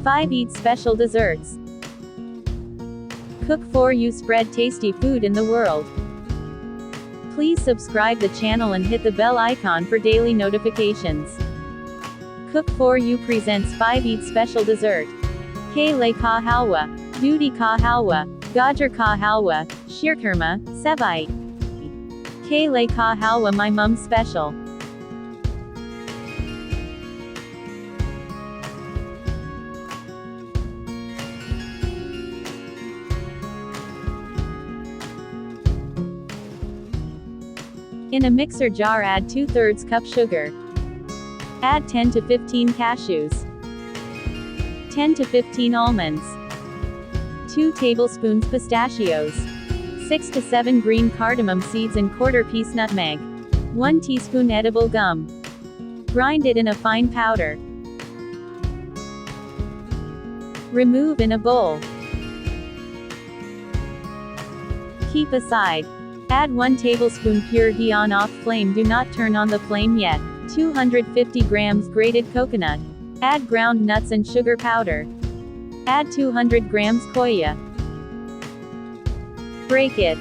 5. Eat special desserts. Cook for you. Spread tasty food in the world. Please subscribe the channel and hit the bell icon for daily notifications. Cook for You presents 5 Eat special dessert. Kale ka halwa, dudi ka halwa, gajar ka halwa, shirkurma, sevai. Kale ka halwa, my mum's special. In a mixer jar, add 2/3 cup sugar. Add 10 to 15 cashews, 10 to 15 almonds, 2 tablespoons pistachios, 6 to 7 green cardamom seeds and quarter piece nutmeg, 1 teaspoon edible gum. Grind it in a fine powder. Remove in a bowl. Keep aside. Add 1 tablespoon pure ghee on off flame. Do not turn on the flame yet. 250 grams grated coconut. Add ground nuts and sugar powder. Add 200 grams khoya. Break it.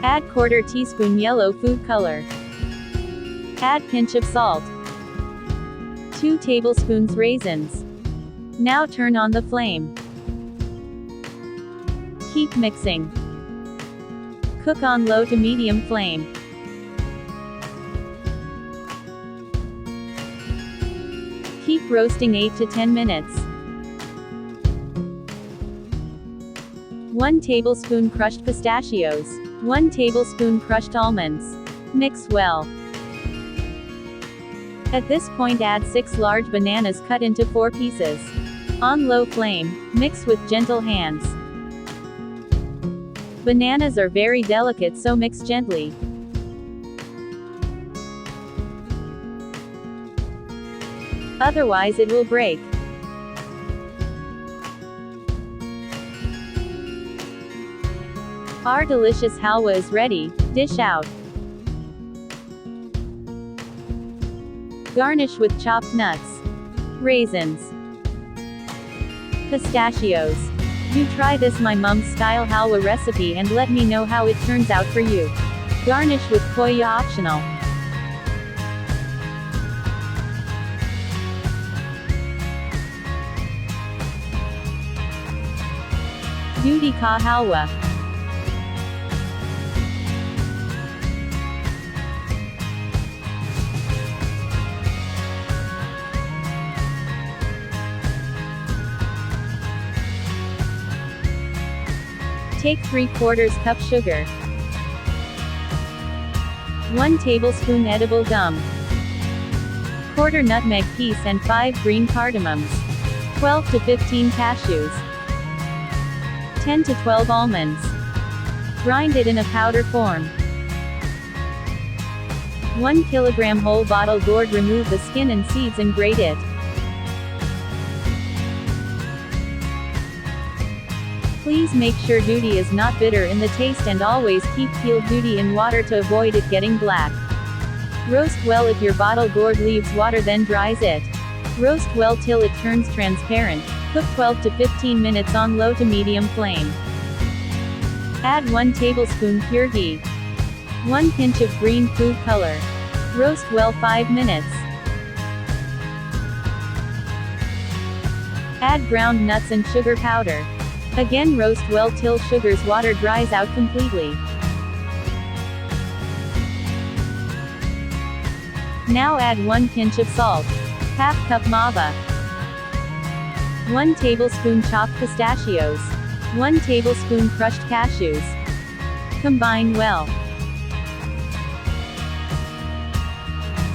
Add quarter teaspoon yellow food color. Add pinch of salt. 2 tablespoons raisins. Now turn on the flame. Keep mixing. Cook on low to medium flame. Keep roasting 8 to 10 minutes. 1 tablespoon crushed pistachios. 1 tablespoon crushed almonds. Mix well. At this point, add 6 large bananas cut into 4 pieces. On low flame, mix with gentle hands. Bananas are very delicate, so mix gently. Otherwise it will break. Our delicious halwa is ready. Dish out. Garnish with chopped nuts, raisins, pistachios. Do try this my mom's style halwa recipe and let me know how it turns out for you. Garnish with khoya optional. Dudi ka halwa. Take 3/4 cup sugar, 1 tablespoon edible gum, quarter nutmeg piece and 5 green cardamoms, 12 to 15 cashews, 10 to 12 almonds. Grind it in a powder form. 1 kilogram whole bottle gourd. Remove the skin and seeds and grate it. Please make sure dudi is not bitter in the taste and always keep peeled dudi in water to avoid it getting black. Roast well. If your bottle gourd leaves water, then dries it. Roast well till it turns transparent. Cook 12 to 15 minutes on low to medium flame. Add 1 tablespoon pure ghee, 1 pinch of green food color. Roast well 5 minutes. Add ground nuts and sugar powder. Again roast well till sugar's water dries out completely. Now add 1 pinch of salt, half cup mava, 1 tablespoon chopped pistachios, 1 tablespoon crushed cashews. Combine well.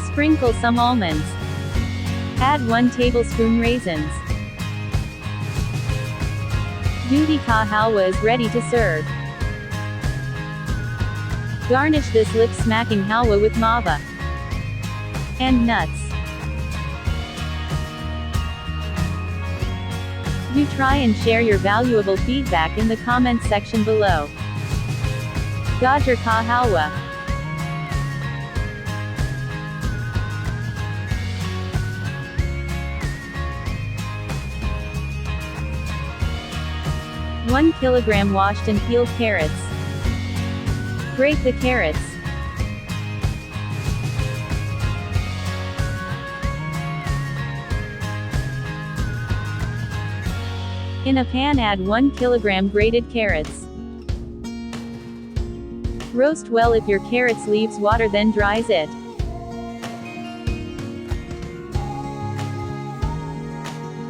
Sprinkle some almonds. Add 1 tablespoon raisins. Dudi ka halwa is ready to serve. Garnish this lip-smacking halwa with mava and nuts. Do try and share your valuable feedback in the comments section below. Gajar ka halwa. 1 kilogram washed and peeled carrots. Grate the carrots. In a pan add 1 kilogram grated carrots. Roast well. If your carrots leaves water then dries it.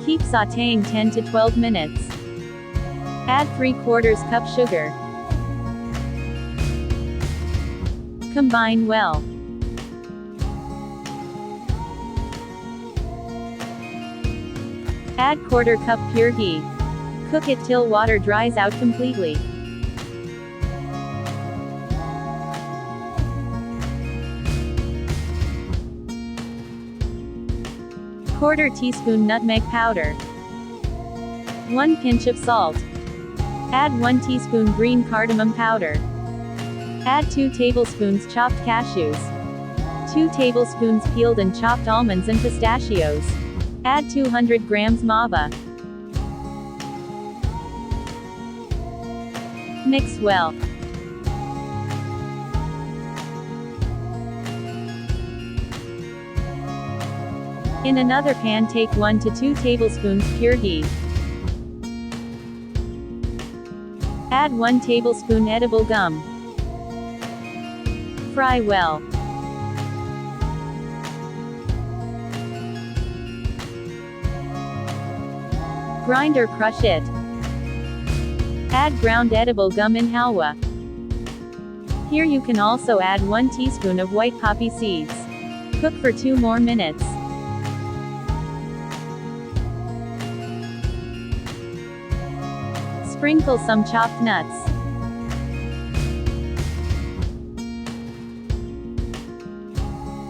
Keep sautéing 10 to 12 minutes. Add 3/4 cup sugar. Combine well. Add 1/4 cup pure ghee. Cook it till water dries out completely. Quarter teaspoon nutmeg powder. 1 pinch of salt. Add 1 teaspoon green cardamom powder. Add 2 tablespoons chopped cashews. 2 tablespoons peeled and chopped almonds and pistachios. Add 200 grams mava. Mix well. In another pan take 1 to 2 tablespoons pure ghee. Add 1 tablespoon edible gum. Fry well. Grind or crush it. Add ground edible gum in halwa. Here you can also add 1 teaspoon of white poppy seeds. Cook for 2 more minutes. Sprinkle some chopped nuts.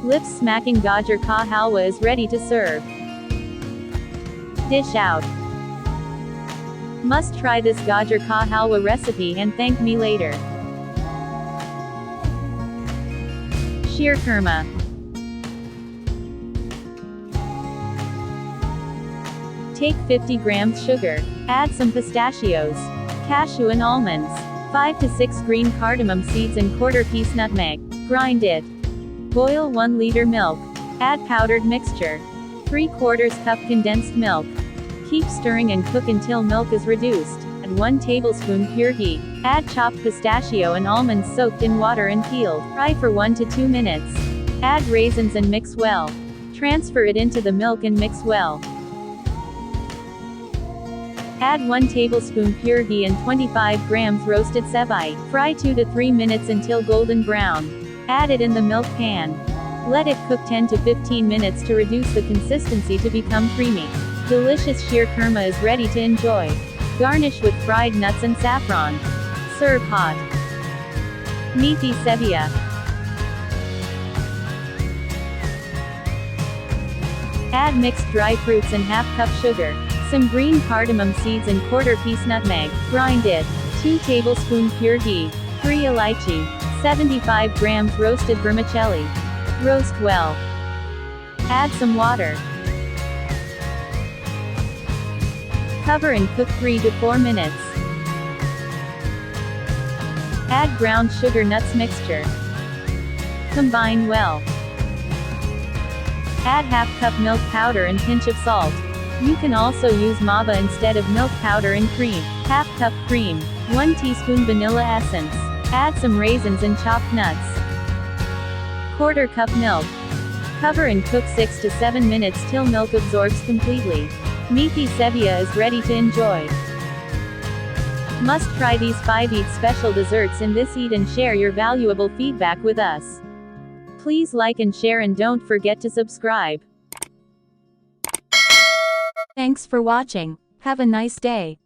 Lips-smacking gajar ka halwa is ready to serve. Dish out. Must try this gajar ka halwa recipe and thank me later. Sheer kurma. Take 50 grams sugar. Add some pistachios, cashew and almonds. 5 to 6 green cardamom seeds and 1/4 piece nutmeg. Grind it. Boil 1 liter milk. Add powdered mixture. 3/4 cup condensed milk. Keep stirring and cook until milk is reduced. Add 1 tablespoon pure ghee. Add chopped pistachio and almonds soaked in water and peeled. Fry for 1 to 2 minutes. Add raisins and mix well. Transfer it into the milk and mix well. Add 1 tablespoon pure ghee and 25 grams roasted sebai. Fry 2 to 3 minutes until golden brown. Add it in the milk pan. Let it cook 10 to 15 minutes to reduce the consistency to become creamy. Delicious sheer kurma is ready to enjoy. Garnish with fried nuts and saffron. Serve hot. Meaty Seia. Add mixed dry fruits and half cup sugar. Some green cardamom seeds and 1/4 piece nutmeg. Grind it. 2 tablespoon pure ghee. 3 elaichi. 75 grams roasted vermicelli. Roast well. Add some water. Cover and cook 3 to 4 minutes. Add ground sugar nuts mixture. Combine well. Add half cup milk powder and pinch of salt. You can also use mava instead of milk powder and cream. Half cup cream. 1 teaspoon vanilla essence. Add some raisins and chopped nuts. 1/4 cup milk. Cover and cook 6 to 7 minutes till milk absorbs completely. Meaty Seia is ready to enjoy. Must try these 5 eat special desserts in this eat and share your valuable feedback with us. Please like and share and don't forget to subscribe. Thanks for watching. Have a nice day.